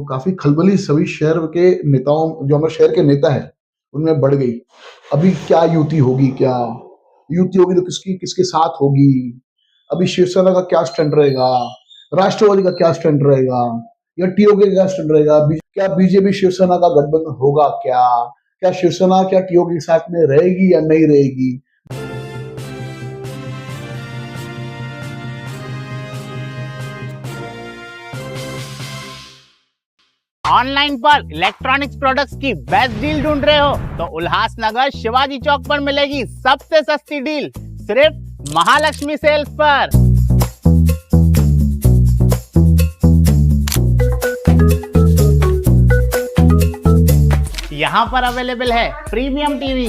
काफी खलबली सभी शहर के नेताओं, जो हमारे शहर के नेता है, उनमें बढ़ गई। अभी क्या युति होगी, क्या युति होगी तो किसकी किसके साथ होगी? अभी शिवसेना का क्या स्टैंड रहेगा, राष्ट्रवादी का क्या स्टैंड रहेगा, या टीओके का क्या स्टैंड रहेगा? क्या बीजेपी शिवसेना का गठबंधन होगा? क्या क्या शिवसेना क्या टीओके के साथ में रहेगी या नहीं रहेगी? ऑनलाइन पर इलेक्ट्रॉनिक्स प्रोडक्ट्स की बेस्ट डील ढूंढ रहे हो तो उल्लासनगर शिवाजी चौक पर मिलेगी सबसे सस्ती डील, सिर्फ महालक्ष्मी सेल्स पर। यहाँ पर अवेलेबल है premium TV,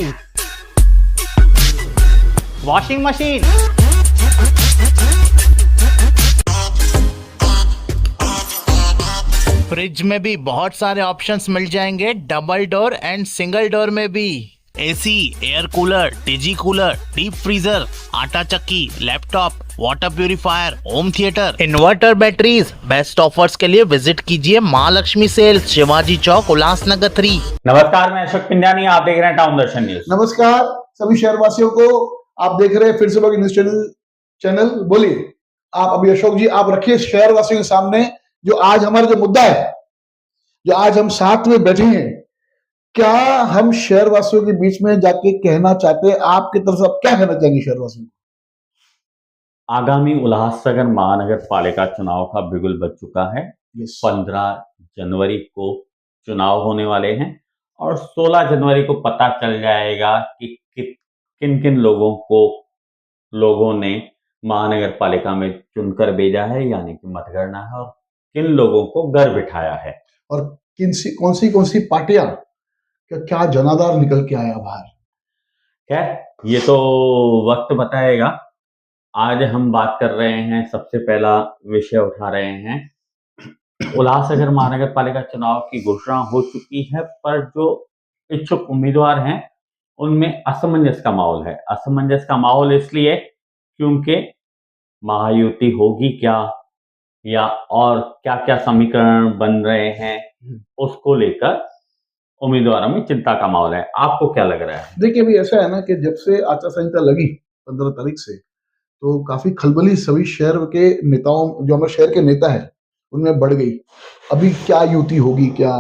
washing machine, fridge में भी बहुत सारे ऑप्शंस मिल जाएंगे, double door and single door में भी। एसी, एयर कूलर, डिजी कूलर, डीप फ्रीजर, आटा चक्की, laptop, water purifier, home theatre, inverter, batteries. Best offers के लिए विजिट कीजिए महालक्ष्मी सेल्स, शिवाजी चौक, उल्लासनगर 3। नमस्कार, मैं अशोक पिंडानी, आप देख रहे हैं टाउन दर्शन न्यूज। नमस्कार सभी शहरवासियों को, आप देख रहे हैं फिर से न्यूज चैनल। बोलिए आप, अभी अशोक जी आप रखिए शहरवासियों के सामने जो आज हमारा जो मुद्दा है, जो आज हम साथ में बैठे हैं, क्या हम शहरवासियों के बीच में जाके कहना चाहते हैं? आपकी तरफ से आप क्या कहना चाहेंगे शहरवासियों को? आगामी उल्लासनगर महानगर पालिका चुनाव का बिगुल बज चुका है। 15 जनवरी को चुनाव होने वाले हैं और 16 जनवरी को पता चल जाएगा कि किन किन लोगों ने महानगर पालिका में चुनकर भेजा है, यानी कि मतगणना है, और किन लोगों को घर बिठाया है, और कौन सी पार्टियां क्या जनाधार निकल के आया बाहर। खैर ये तो वक्त बताएगा। आज हम बात कर रहे हैं, सबसे पहला विषय उठा रहे हैं, उल्लासनगर महानगर पालिका चुनाव की घोषणा हो चुकी है, पर जो इच्छुक उम्मीदवार हैं उनमें असमंजस का माहौल है। असमंजस का माहौल इसलिए क्योंकि महायुति होगी क्या, या और क्या क्या समीकरण बन रहे हैं, उसको लेकर उम्मीदवारों में चिंता का माहौल है। आपको क्या लग रहा है? देखिए अभी ऐसा है ना कि जब से आचार संहिता लगी 15 तारीख से, तो काफी खलबली सभी शहर के नेताओं, जो हमारे शहर के नेता है, उनमें बढ़ गई। अभी क्या युति होगी, क्या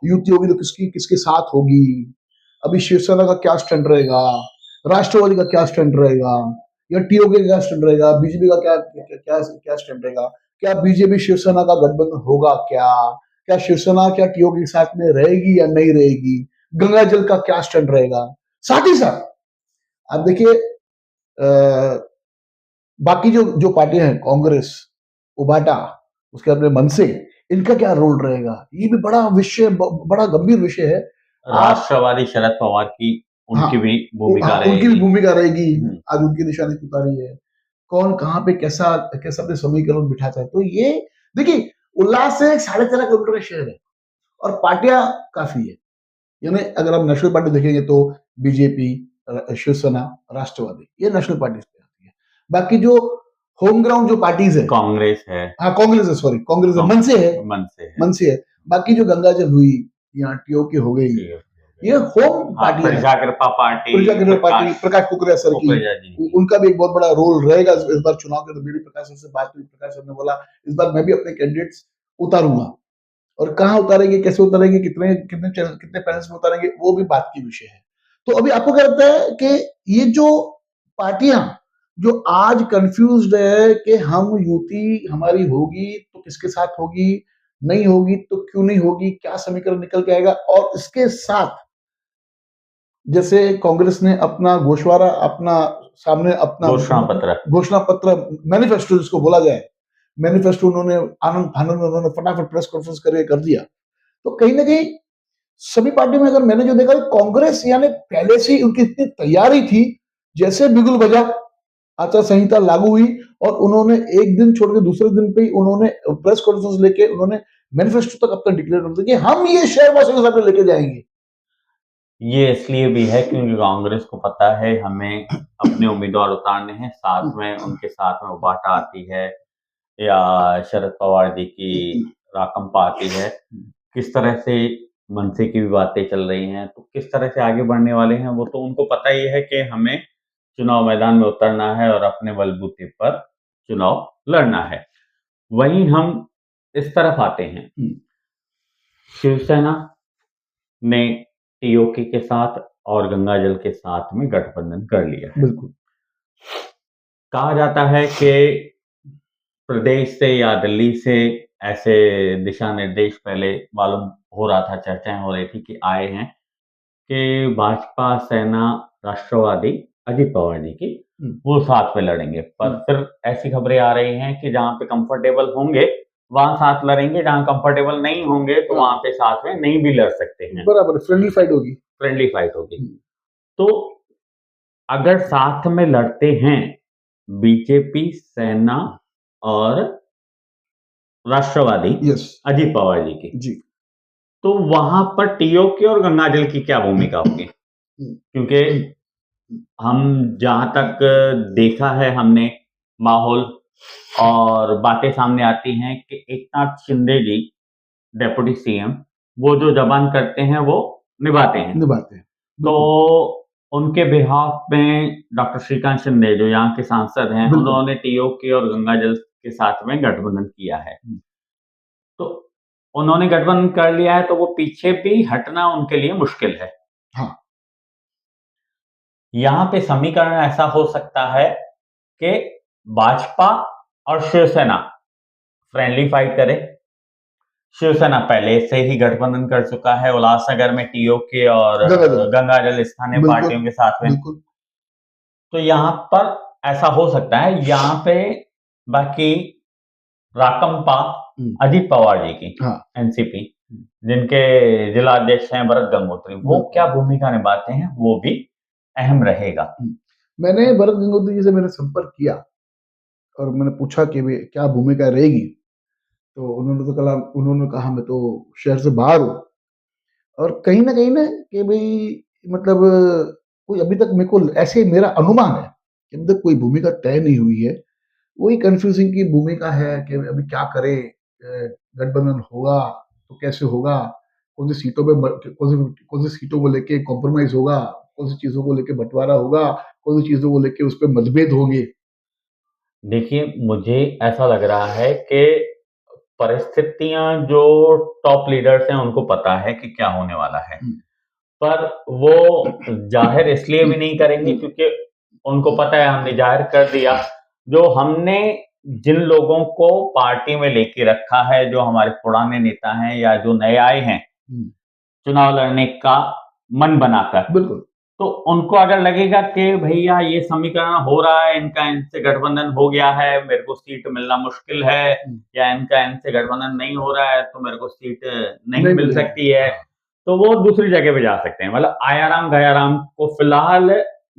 युति होगी तो किसकी किसके साथ होगी? अभी शिवसेना का क्या स्टैंड रहेगा, राष्ट्रवादी का क्या स्टैंड रहेगा, या टीओके का क्या स्टैंड रहेगा, बीजेपी का क्या क्या क्या स्टैंड रहेगा? क्या बीजेपी शिवसेना का गठबंधन होगा? क्या क्या शिवसेना क्या टीओके के साथ में रहेगी या नहीं रहेगी? गंगा जल का क्या स्टैंड रहेगा? साथ ही साथ आप देखिए बाकी जो पार्टियां हैं, कांग्रेस, उबाटा, उसके अपने मनसे, इनका क्या रोल रहेगा? ये भी बड़ा विषय, बड़ा गंभीर विषय है। राष्ट्रवादी शरद पवार की उनकी भी भूमिका रहेगी। उनकी भी भूमिका रहेगी। आज उनकी निशानी उतारी है। कौन कहां पे कैसा अपने समीकरण बिठाता है? तो ये देखिए, उल्लास से 13.5 किलोमीटर का शहर है और पार्टियां काफी है। यानी अगर आप नेशनल पार्टी देखेंगे तो बीजेपी, शिवसेना, राष्ट्रवादी, ये नेशनल पार्टी पे आती है। बाकी जो होम ग्राउंड जो पार्टीज है, कांग्रेस है, कांग्रेस है, सॉरी कांग्रेस है, मनसे है। बाकी जो गंगा जल हुई, यहाँ टीओके हो गई, ये होम पार्टी है। प्रजाकृपा पार्टी, प्रकाश कुकरेजा सर की, उनका भी एक बहुत बड़ा रोल रहेगा इस बार चुनाव के। तो बीडी प्रकाश सर से बात हुई, प्रकाश सर ने बोला इस बार मैं भी अपने कैंडिडेट्स उतारूंगा, और कहाँ उतारेंगे, कैसे उतारेंगे, कितने पैनल्स में उतारेंगे, वो भी बात की विषय है। तो अभी आपको क्या लगता है कि ये जो पार्टियां जो आज कंफ्यूज्ड है कि हम युति हमारी होगी तो किसके साथ होगी, नहीं होगी तो क्यों नहीं होगी, क्या समीकरण निकल के आएगा? और इसके साथ जैसे कांग्रेस ने अपना गोशवारा, अपना सामने अपना घोषणा पत्र मैनिफेस्टो जिसको बोला जाए, मैनिफेस्टो उन्होंने आनंद फानंद में उन्होंने फटाफट प्रेस कॉन्फ्रेंस करके कर दिया। तो कहीं ना कहीं सभी पार्टी में अगर मैंने जो देखा, कांग्रेस यानी पहले से उनकी इतनी तैयारी थी, जैसे बिगुल बजा, आचार संहिता लागू हुई और उन्होंने एक दिन छोड़ के दूसरे दिन पे ही उन्होंने प्रेस कॉन्फ्रेंस लेके उन्होंने मैनिफेस्टो तक अपना डिक्लेयर कर दिया कि हम ये शहरवासियों के सामने लेके जाएंगे। ये इसलिए भी है क्योंकि कांग्रेस को पता है हमें अपने उम्मीदवार उतारने हैं, साथ में उनके साथ में उबाटा आती है, या शरद पवार जी की राकंपा आती है, किस तरह से मनसे की भी बातें चल रही हैं, तो किस तरह से आगे बढ़ने वाले हैं वो तो उनको पता ही है कि हमें चुनाव मैदान में उतरना है और अपने बलबूते पर चुनाव लड़ना है। वहीं हम इस तरफ आते हैं, शिवसेना ने टीओके के साथ और गंगा जल के साथ में गठबंधन कर लिया है। बिल्कुल। कहा जाता है कि प्रदेश से या दिल्ली से ऐसे दिशा निर्देश पहले मालूम हो रहा था, चर्चाएं हो रही थी कि आए हैं कि भाजपा, सेना, राष्ट्रवादी, अजित पवार जी की वो साथ में लड़ेंगे। पर फिर ऐसी खबरें आ रही हैं कि जहां पे कंफर्टेबल होंगे वहां साथ लड़ेंगे, जहां कंफर्टेबल नहीं होंगे तो वहां पे साथ में नहीं भी लड़ सकते हैं। बराबर, फ्रेंडली फाइट होगी। फ्रेंडली फाइट होगी। तो अगर साथ में लड़ते हैं बीजेपी, सेना और राष्ट्रवादी, अजित पवार जी की, तो वहां पर टीओके और गंगाजल की क्या भूमिका होगी? क्योंकि हम जहां तक देखा है हमने माहौल और बातें सामने आती हैं कि एकनाथ शिंदे जी डेप्यूटी सीएम वो जो जबान करते हैं वो निभाते हैं। तो उनके बिहाफ में डॉक्टर श्रीकांत शिंदे जो यहाँ के सांसद हैं, उन्होंने टीओके और गंगाजल के साथ में गठबंधन किया है। तो उन्होंने गठबंधन कर लिया है तो वो पीछे भी हटना उनके लिए मुश्किल है। हाँ। यहाँ पे समीकरण ऐसा हो सकता है कि भाजपा और शिवसेना फ्रेंडली फाइट करे। शिवसेना पहले से ही गठबंधन कर चुका है उल्लासनगर में टीओके और गंगाजल स्थानीय पार्टियों के साथ में। तो यहाँ पर ऐसा हो सकता है। यहाँ पे बाकी राकंपा अजित पवार जी की, एनसीपी, जिनके जिला अध्यक्ष हैं भरत गंगोत्री, वो क्या भूमिका निभाते हैं वो भी अहम रहेगा। मैंने भरत गंगोत्री जी से मैंने संपर्क किया और मैंने पूछा कि वे क्या भूमिका रहेगी, तो उन्होंने कहा मैं तो शहर से बाहर हूँ और कहीं ना कि भाई मतलब कोई अभी तक मेरे को ऐसे मेरा अनुमान है कि अभी तक कोई भूमिका तय नहीं हुई है। वही कंफ्यूजिंग की भूमिका है कि अभी क्या करे, गठबंधन होगा तो कैसे होगा, कौन सी सीटों पे कौन सी सीटों को लेके कॉम्प्रोमाइज होगा, कौन सी चीजों को लेके बंटवारा होगा, कौन सी चीजों को लेके उस पर मतभेद होंगे। देखिए, मुझे ऐसा लग रहा है कि परिस्थितियां जो टॉप लीडर्स हैं उनको पता है कि क्या होने वाला है, पर वो जाहिर इसलिए भी नहीं करेंगे क्योंकि उनको पता है हमने जाहिर कर दिया। जो हमने जिन लोगों को पार्टी में लेके रखा है, जो हमारे पुराने नेता हैं या जो नए आए हैं चुनाव लड़ने का मन बनाकर, बिल्कुल, तो उनको अगर लगेगा कि भैया ये समीकरण हो रहा है, इनका इनसे गठबंधन हो गया है, मेरे को सीट मिलना मुश्किल है, या इनका इनसे गठबंधन नहीं हो रहा है तो मेरे को सीट नहीं मिल सकती है, तो वो दूसरी जगह पे जा सकते हैं। मतलब आयाराम गयाराम को फिलहाल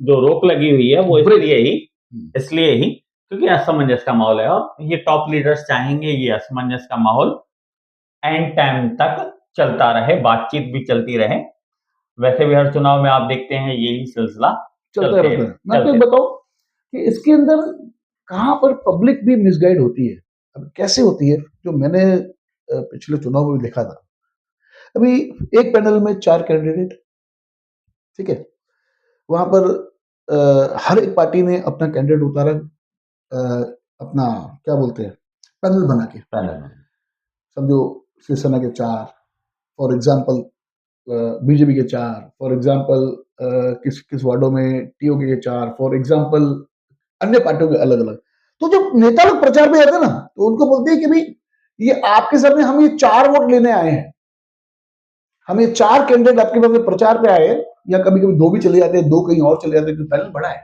जो रोक लगी हुई है वो इसलिए ही क्योंकि असमंजस का माहौल है और ये टॉप लीडर्स चाहेंगे ये असमंजस का माहौल एंड टाइम तक चलता रहे, बातचीत भी चलती रहे। वैसे भी हर चुनाव में आप देखते हैं यही सिलसिला चलता रहता है। मैं आपको बताऊं कि इसके अंदर कहां पर पब्लिक भी मिसगाइड होती है। अब कैसे होती है, जो मैंने पिछले चुनाव में देखा था, अभी एक पैनल में 4 कैंडिडेट, ठीक है, वहां पर हर एक पार्टी ने अपना कैंडिडेट उतारा, अपना क्या बोलते हैं पैनल बना के, समझो शिवसेना के 4 फॉर एग्जाम्पल, बीजेपी के 4 फॉर एग्जाम्पल, किस वार्डों में टीओके के 4 फॉर एग्जाम्पल, अन्य पार्टियों के अलग अलग। तो जब नेता लोग प्रचार पे जाते ना तो उनको बोलते हैं कि भाई ये आपके सामने हम ये 4 वोट लेने आए हैं, हम ये 4 कैंडिडेट आपके पास प्रचार पे आए हैं, या कभी कभी 2 भी चले जाते हैं, 2 कहीं और चले जाते हैं क्योंकि पैनल बड़ा है,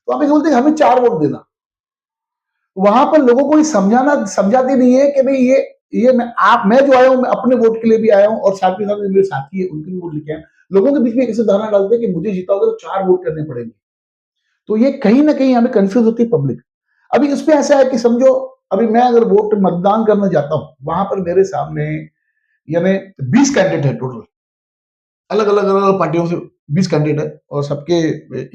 तो आप बोलते हैं हमें 4 वोट देना। वहां पर लोगों को समझाते नहीं है कि भाई ये मैं जो आया हूं, मैं अपने वोट के लिए भी आया हूं और साथ के साथ मेरे साथी है उनके भी वोट लेके आए। लोगों के बीच में ऐसे धारणा डालते हैं कि मुझे जीताओगे तो 4 वोट करने पड़ेंगे, तो ये कहीं ना कहीं हमें कंफ्यूज होती है पब्लिक। अभी इसमें ऐसा है कि समझो अभी मैं अगर वोट मतदान करने जाता हूं, वहां पर मेरे सामने यानी 20 कैंडिडेट है टोटल, अलग अलग पार्टियों से 20 कैंडिडेट है और सबके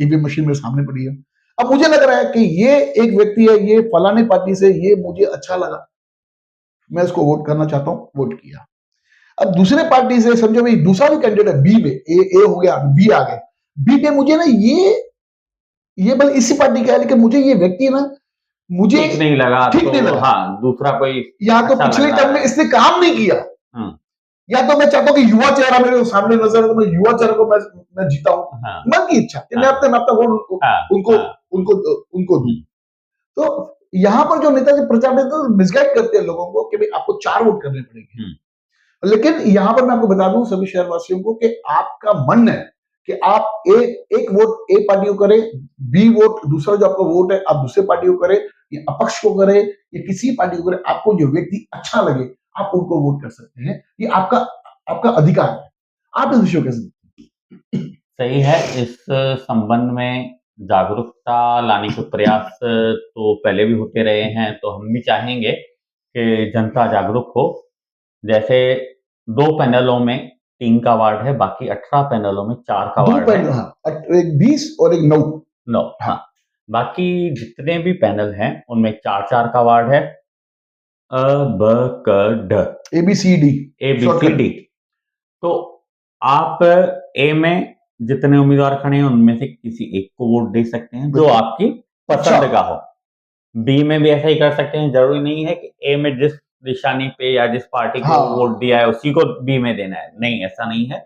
ईवीएम मशीन मेरे सामने पड़ी है। अब मुझे लग रहा है कि ये एक व्यक्ति है, ये फलाने पार्टी से, ये मुझे अच्छा लगा, मैं इसको वोट करना चाहता हूं, वोट किया। अब दूसरे पार्टी से समझो भाई दूसरा भी कैंडिडेट है, बी में ए हो गया, बी आ गए, बी में मुझे ना ये बल इसी पार्टी का है, लेकिन मुझे ये व्यक्ति ना मुझे ठीक नहीं लगा, ठीक तो नहीं लगा। हाँ, दूसरा कोई या तो अच्छा पिछले लग रहा टर्म में है। इसने काम नहीं किया, या तो मैं चाहता हूं कि युवा चेहरा मेरे सामने नजर है, तो मैं युवा चेहरा को मैं जीता हूं, हाँ, मन की इच्छा कि मैं हाँ, अपना वोट उनको हाँ, उनको उनको दूं। तो यहाँ पर जो नेताजी प्रचार देते हैं मिसगाइड करते हैं लोगों को कि भाई आपको 4 वोट करने पड़ेंगे, लेकिन यहां पर मैं आपको बता दूं सभी शहरवासियों को कि आपका मन है कि आप एक वोट ए पार्टी को करें, बी वोट दूसरा जो आपका वोट है आप दूसरे पार्टी को करें, या अपक्ष को करें, या किसी पार्टी को करें, आपको जो व्यक्ति अच्छा लगे आप उनको वोट कर सकते हैं, ये आपका आपका अधिकार है। आप इस विषय कैसे? सही है। इस संबंध में जागरूकता लाने के प्रयास तो पहले भी होते रहे हैं, तो हम भी चाहेंगे कि जनता जागरूक हो। जैसे 2 पैनलों में 3 का वार्ड है, बाकी 18 पैनलों में 4 का 2 वार्ड पैनल, है। हाँ, एक 20 और एक 9। 9, हाँ। बाकी जितने भी पैनल हैं उनमें 4-4 का वार्ड है। अ, ब, क, ड, ABCD, ABCD। तो आप ए में जितने उम्मीदवार खड़े हैं उनमें से किसी एक को वोट दे सकते हैं जो आपकी पसंद का हो। बी में भी ऐसा ही कर सकते हैं, जरूरी नहीं है कि ए में जिस निशानी पे या जिस पार्टी को वोट दिया है उसी को बी में देना है, नहीं, ऐसा नहीं है।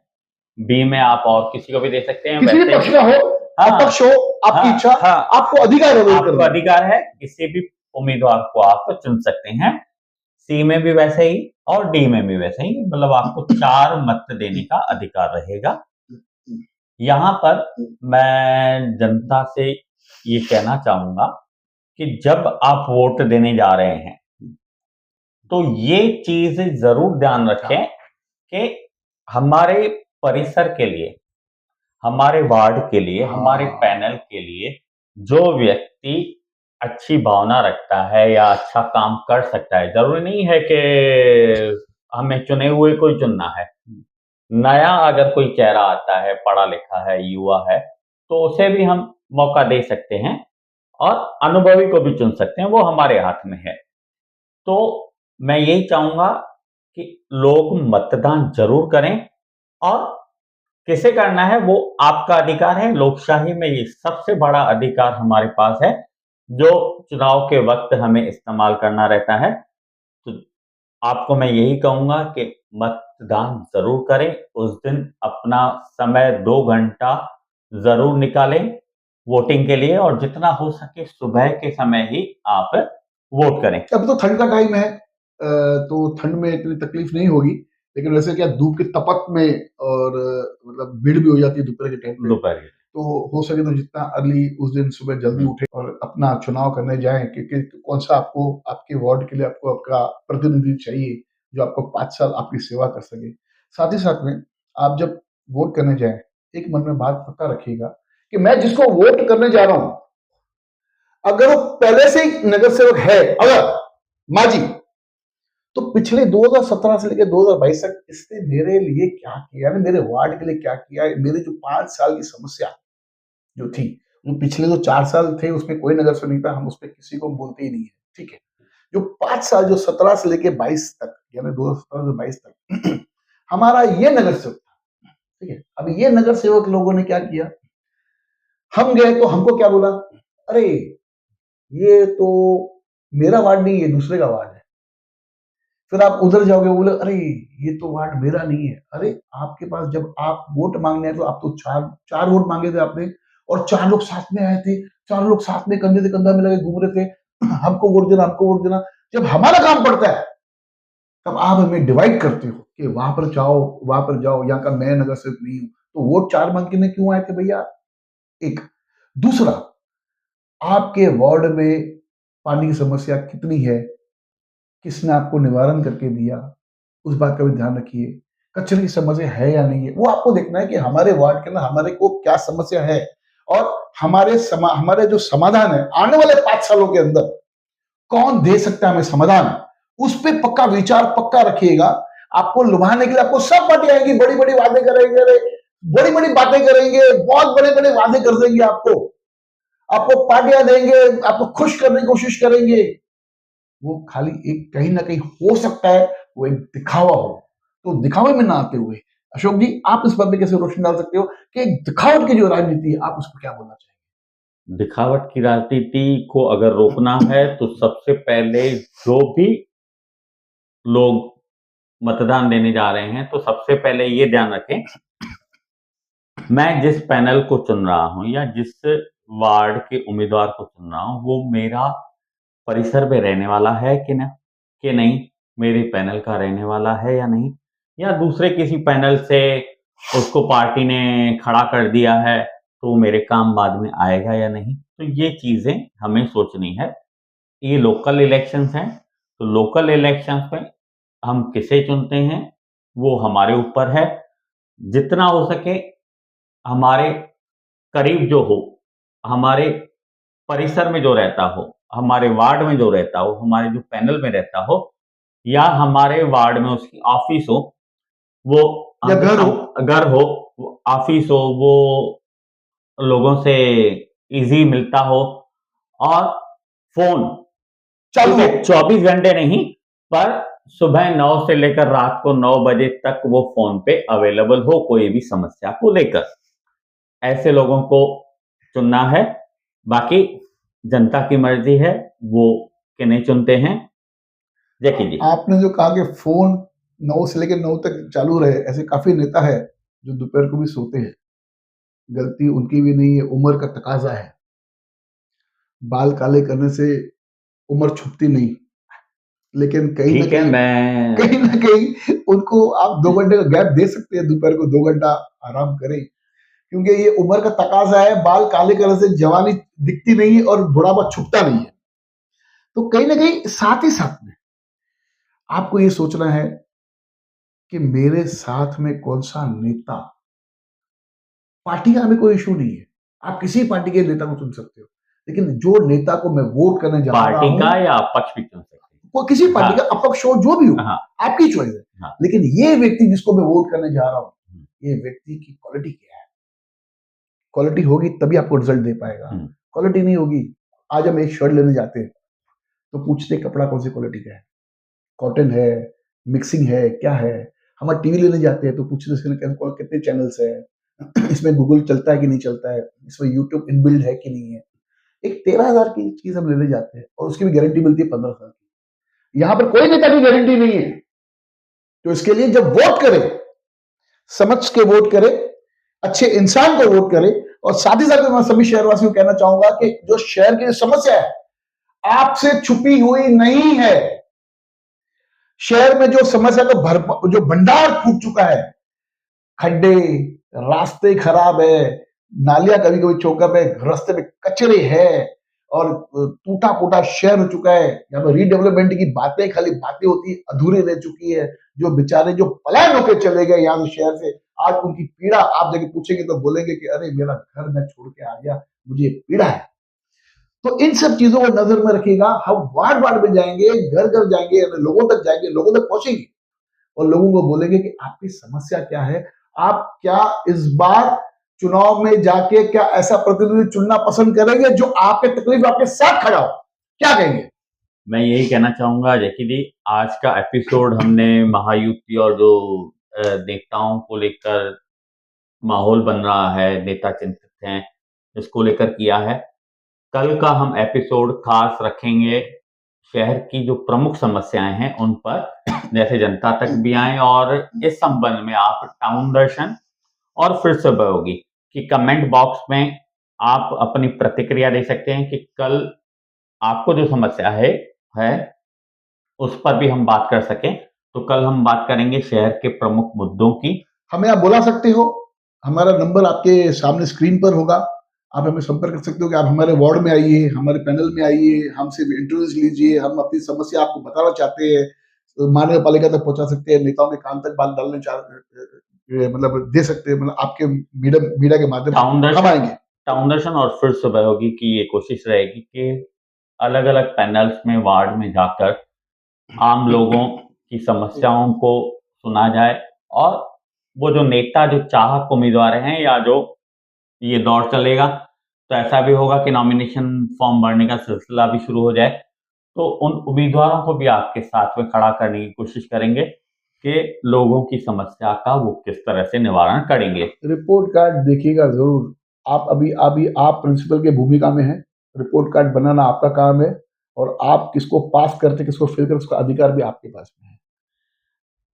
बी में आप और किसी को भी दे सकते हैं, किसी भी पक्ष का हो, अपक्ष हो, आपकी इच्छा, आपको अधिकार है, आपको अधिकार है, किसी भी उम्मीदवार को आप चुन सकते हैं। सी में भी वैसे ही और डी में भी वैसे ही, मतलब आपको 4 मत देने का अधिकार रहेगा। यहाँ पर मैं जनता से ये कहना चाहूंगा कि जब आप वोट देने जा रहे हैं तो ये चीज जरूर ध्यान रखें कि हमारे परिसर के लिए, हमारे वार्ड के लिए, हमारे पैनल के लिए जो व्यक्ति अच्छी भावना रखता है या अच्छा काम कर सकता है, जरूरी नहीं है कि हमें चुने हुए को ही चुनना है। नया अगर कोई चेहरा आता है, पढ़ा लिखा है, युवा है, तो उसे भी हम मौका दे सकते हैं और अनुभवी को भी चुन सकते हैं, वो हमारे हाथ में है। तो मैं यही चाहूंगा कि लोग मतदान जरूर करें, और किसे करना है वो आपका अधिकार है। लोकशाही में ये सबसे बड़ा अधिकार हमारे पास है जो चुनाव के वक्त हमें इस्तेमाल करना रहता है। तो आपको मैं यही कहूंगा कि मतदान जरूर करें, उस दिन अपना समय 2 घंटा जरूर निकालें वोटिंग के लिए, और जितना हो सके सुबह के समय ही आप वोट करें। अब तो ठंड का टाइम है, तो ठंड में इतनी तकलीफ नहीं होगी, लेकिन वैसे क्या धूप की तपक में और मतलब भीड़ भी हो जाती है दोपहर के टाइम पे, दोपहर तो हो सके तो जितना अर्ली उस दिन सुबह जल्दी उठे और अपना चुनाव करने जाएं, क्योंकि कौन सा आपको आपके वार्ड के लिए आपको आपका प्रतिनिधि चाहिए जो आपको 5 साल आपकी सेवा कर सके। साथ ही साथ में आप जब वोट करने जाएं, एक मन में बात पक्का रखिएगा कि मैं जिसको वोट करने जा रहा हूं, अगर वो पहले से ही नगर सेवक है, अगर माजी, तो पिछले 2017 से लेकर 2022 तक इसने मेरे लिए क्या किया, मेरे वार्ड के लिए क्या किया, मेरे जो 5 साल की समस्या जो थी, जो पिछले जो 4 साल थे उसमें कोई नजर से नहीं था, हम उस पर किसी को बोलते ही नहीं है, ठीक है। जो 5 साल जो 17 से लेके 22 तक, यानी 2017 से 22 तक हमारा ये नगर सेवक था, ठीक है। अब ये नगर सेवक लोगों ने क्या किया, हम गए तो हमको क्या बोला, अरे ये तो मेरा वार्ड नहीं, ये दूसरे का वार्ड है। फिर आप उधर जाओगे, बोले अरे ये तो वार्ड मेरा नहीं है। अरे आपके पास जब आप वोट मांगने आए तो आप तो चार वोट मांगे थे आपने, और 4 लोग साथ में आए थे, 4 लोग साथ में कंधे से कंधा मिला के घूम रहे थे, हमको वोट देना, हमको वोट देना। जब हमारा काम पड़ता है तब आप हमें डिवाइड करते हो कि वहां पर जाओ, वहां पर जाओ, यहाँ का मैं नगर सेवक नहीं हूं। तो वोट 4 मांगने क्यों आए थे भैया? एक दूसरा, आपके वार्ड में पानी की समस्या कितनी है, किसने आपको निवारण करके दिया, उस बात का भी ध्यान रखिए। कचरे की समस्या है या नहीं है, वो आपको देखना है कि हमारे वार्ड के अंदर हमारे को क्या समस्या है, और हमारे जो समाधान है आने वाले 5 सालों के अंदर कौन दे सकता है हमें समाधान, उस पर पक्का विचार पक्का रखिएगा। आपको लुभाने के लिए आपको सब पार्टी आएगी, बड़ी बड़ी बातें करेंगे, बड़ी बड़ी बातें करेंगे, बहुत बड़े बड़े वादे कर देंगे, आपको पार्टियां देंगे, आपको खुश करने की कोशिश करेंगे, वो खाली एक कहीं ना कहीं हो सकता है वो एक दिखावा हो, तो दिखावे में ना आते हुए अशोक जी आप इस पर भी कैसे रोशनी डाल सकते हो कि एक दिखावट की जो राजनीति है आप उस पर क्या बोलना चाहेंगे? दिखावट की राजनीति को अगर रोकना है तो सबसे पहले जो भी लोग मतदान देने जा रहे हैं तो सबसे पहले ये ध्यान रखें, मैं जिस पैनल को चुन रहा हूं या जिस वार्ड के उम्मीदवार को चुन रहा हूं वो मेरा परिसर में रहने वाला है कि नहीं, मेरे पैनल का रहने वाला है या नहीं, या दूसरे किसी पैनल से उसको पार्टी ने खड़ा कर दिया है तो मेरे काम बाद में आएगा या नहीं। तो ये चीजें हमें सोचनी है। ये लोकल इलेक्शंस हैं, तो लोकल इलेक्शंस में हम किसे चुनते हैं वो हमारे ऊपर है। जितना हो सके हमारे करीब जो हो, हमारे परिसर में जो रहता हो, हमारे वार्ड में जो रहता हो, हमारे जो पैनल में रहता हो, या हमारे वार्ड में उसकी ऑफिस हो, वो या घर हो, वो ऑफिस हो, वो लोगों से इजी मिलता हो, और फोन चालू है 24 घंटे नहीं, पर सुबह 9 से लेकर रात को 9 बजे तक वो फोन पे अवेलेबल हो कोई भी समस्या को लेकर। ऐसे लोगों को चुनना है। बाकी जनता की मर्जी है वो किन्हें चुनते हैं। जैकी जी, आपने जो कहा कि फोन 9 से लेकर 9 तक चालू रहे, ऐसे काफी नेता है जो दोपहर को भी सोते हैं, गलती उनकी भी नहीं है, उम्र का तकाजा है, बाल काले करने से उम्र छुपती नहीं, लेकिन कहीं ठीक है, मैं कहीं ना कहीं उनको आप 2 घंटे का गैप दे सकते हैं, दोपहर को 2 घंटा आराम करें, क्योंकि ये उम्र का तकाजा है, बाल काले करने से जवानी दिखती नहीं है और बुढ़ापा छुपता नहीं है। तो कहीं ना कहीं साथ ही साथ में आपको ये सोचना है कि मेरे साथ में कौन सा नेता, पार्टी का हमें कोई इशू नहीं है, आप किसी पार्टी के नेता को चुन सकते हो, लेकिन जो नेता को मैं वोट करने जा रहा हूं, पार्टी का या अपक्ष भी चुन सकते हैं, वो किसी पार्टी का अपक्ष हो जो भी हो, हाँ, आपकी चॉइस है, हाँ, लेकिन ये व्यक्ति जिसको मैं वोट करने जा रहा हूं, ये व्यक्ति की क्वालिटी क्या है? क्वालिटी होगी तभी आपको रिजल्ट दे पाएगा, क्वालिटी नहीं होगी। आज हम एक शर्ट लेने जाते हैं तो पूछते कपड़ा कौन सी क्वालिटी का है, कॉटन है, मिक्सिंग है, क्या है। हम टीवी लेने जाते हैं तो पूछते हैं इसमें कितने चैनल्स है, इसमें गूगल चलता है कि नहीं चलता है, इसमें यूट्यूब इनबिल्ड है कि नहीं है। एक 13,000 की चीज हम लेने जाते हैं और उसकी भी गारंटी मिलती है 15 साल की। यहाँ पर कोई नेता की गारंटी नहीं है। तो इसके लिए जब वोट करे, समझ के वोट करे, अच्छे इंसान को वोट करे, और साथ ही साथ मैं सभी शहरवासियों को कहना चाहूंगा कि जो शहर की समस्या है आपसे छुपी हुई नहीं है। शहर में जो समस्या का जो भंडार फूट चुका है, खड्डे, रास्ते खराब है, नालियां कभी कभी चौकअप है, रास्ते में कचरे है, और टूटा फूटा शहर हो चुका है। यहाँ पर रीडेवलपमेंट की बातें खाली बातें होती, अधूरी रह चुकी है। जो बेचारे जो पलायन होकर चले गए यहाँ से शहर से, आज उनकी पीड़ा आप जगह पूछेंगे तो बोलेंगे कि अरे मेरा घर मैं छोड़ के आ गया, मुझे पीड़ा है। तो इन सब चीजों को नजर में रखिएगा। हम वार्ड वार्ड में जाएंगे, घर घर जाएंगे, लोगों तक जाएंगे, लोगों तक पहुंचेंगे और लोगों को बोलेंगे कि आपकी समस्या क्या है, आप क्या इस बार चुनाव में जाके क्या ऐसा प्रतिनिधि चुनना पसंद करेंगे जो आपके तकलीफ आपके साथ खड़ा हो, क्या कहेंगे? मैं यही कहना चाहूंगा जैकी जी, आज का एपिसोड हमने महायुति और जो नेताओं को लेकर माहौल बन रहा है, नेता चिंतित हैं, इसको लेकर किया है। कल का हम एपिसोड खास रखेंगे शहर की जो प्रमुख समस्याएं हैं उन पर, जैसे जनता तक भी आए, और इस संबंध में आप टाउन दर्शन और फिर सुबह होगी कि कमेंट बॉक्स में आप अपनी प्रतिक्रिया दे सकते हैं कि कल आपको जो समस्या है उस पर भी हम बात कर सकें। तो कल हम बात करेंगे शहर के प्रमुख मुद्दों की। हमें आप बुला सकते हो, हमारा नंबर आपके सामने स्क्रीन पर होगा, आप हमें संपर्क कर सकते हो कि आप हमारे वार्ड में आइए, हमारे पैनल में आइए, हमसे इंटरव्यूज लीजिए, हम अपनी समस्या आपको बताना चाहते हैं, तो महानगर पालिका तक पहुंचा सकते हैं, नेताओं के कान तक बात डालने मतलब दे सकते हैं, मतलब आपके मीडिया के माध्यम से हम आएंगे। टाउन दर्शन और फिर सुबह होगी की ये कोशिश रहेगी कि अलग अलग पैनल्स में, वार्ड में जाकर आम लोगों की समस्याओं को सुना जाए, और वो जो नेता जो चाहक उम्मीदवार हैं या जो ये दौर चलेगा तो ऐसा भी होगा कि नॉमिनेशन फॉर्म भरने का सिलसिला भी शुरू हो जाए। तो उन उम्मीदवारों को भी आपके साथ में खड़ा करने की कोशिश करेंगे कि लोगों की समस्या का वो किस तरह से निवारण करेंगे। रिपोर्ट कार्ड देखिएगा जरूर। आप प्रिंसिपल की भूमिका में हैं। रिपोर्ट कार्ड बनाना आपका काम है और आप किसको पास करते किसको फेल करते उसका अधिकार भी आपके पास में है।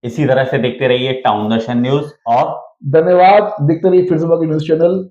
इसी तरह से देखते रहिए टाउन दर्शन न्यूज और धन्यवाद। देखते रहिए फिर सुबह की न्यूज चैनल।